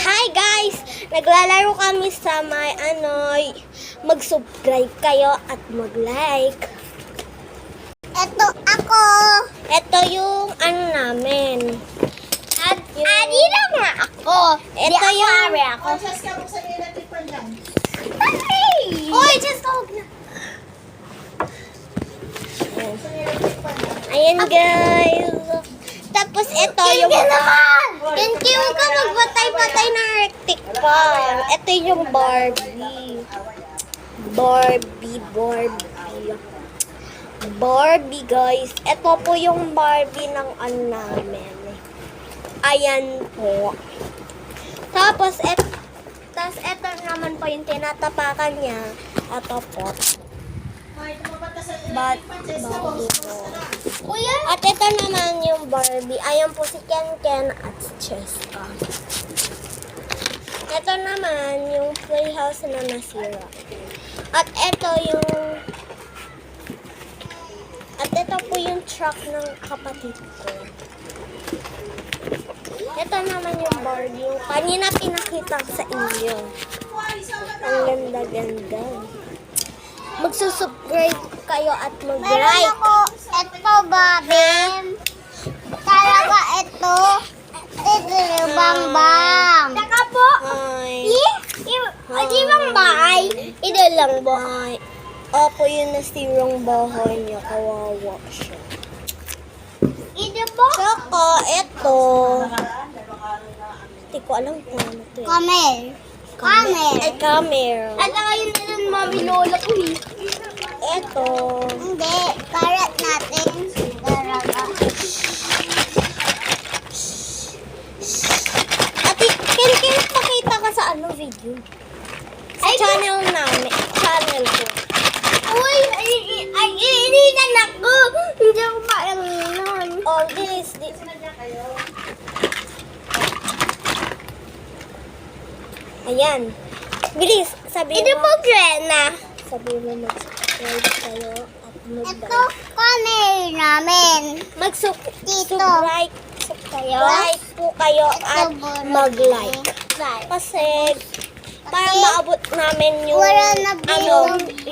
Hi guys! Naglalaro kami sa may mag-subscribe kayo at mag-like. Ito ako. Ito yung namin. At adi lang nga ako. Ito yung... ako. Oy, just hold na. Ayan guys. Tapos ito yung... Hindi mo ka magbatay-batay na Arctic pa. Ito yung Barbie. Barbie guys. Ito po yung Barbie ng namin. Ayan po. Tapos ito naman po yung tinatapakan niya. Ito po. Barbie po. At ito naman yung Barbie. Ayan po si Ken at si Cheska. Ito naman yung playhouse na nasira. At ito po yung truck ng kapatid ko. Ito naman yung Barbie. Yung kanina pinakita ko sa inyo. Ang ganda-ganda. Magsusubscribe kayo at Meron mag-like. ako. Ito, Bobby. Talaga ito. Ito yung bang-bang. Saka po. Hi. Di bang bahay? Ito lang bahay. Ako yung nasirang bahay niya. Kawawa siya. Ito po. Saka, ito. Hindi ko alam kung ano ito eh. Camel. Camel. Ay, camera. At saka yun na lang mami lola ko eh. Ito. Hindi. Karat natin. Talaga. Ate, kaya pakita ka sa video? Sa channel namin. Channel ko. Uy! Ay, ininan ako! Hindi ako mailan. Oh, this. Ayan. Bilis, sabi Ito mo. po, Grena. Sabi mo mag-subscribe kayo at Ito, camel namin. Mag-subscribe Kayo? like po kayo at mag-like. Like. Kasi para maabot namin yung Wala na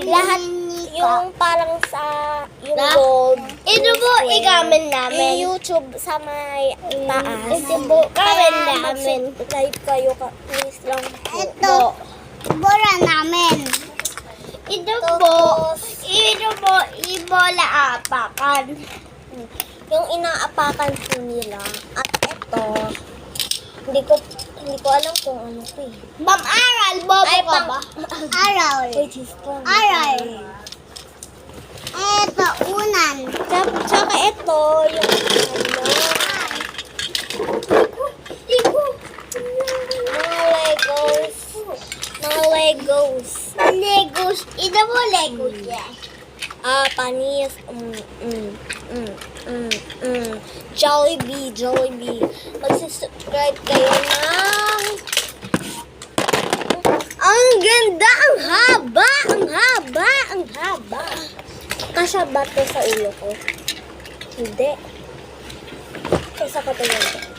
lahat yung parang sa yung gold. Ito po, i-comment namin. Yung YouTube sa may taas. Ito po, comment Kaya namin. mag-subscribe kayo please lang po. Ito, bola namin. Ito po, ibola apakan. Yung inaapakan po nila. At ito, hindi ko alam kung ano po eh. Ma'am Aral, bobo Ay, ka ba? Aral. Which is po. Aral. Ito, unan. Tsaka ito, yung mga Legos. Legos. Ito po, Legos yan. Panis. Jollibee. Mag-subscribe kayo ng... Ang ganda! Ang haba! Kasya ba ito sa ulo ko? Hindi. Kaysa ko ito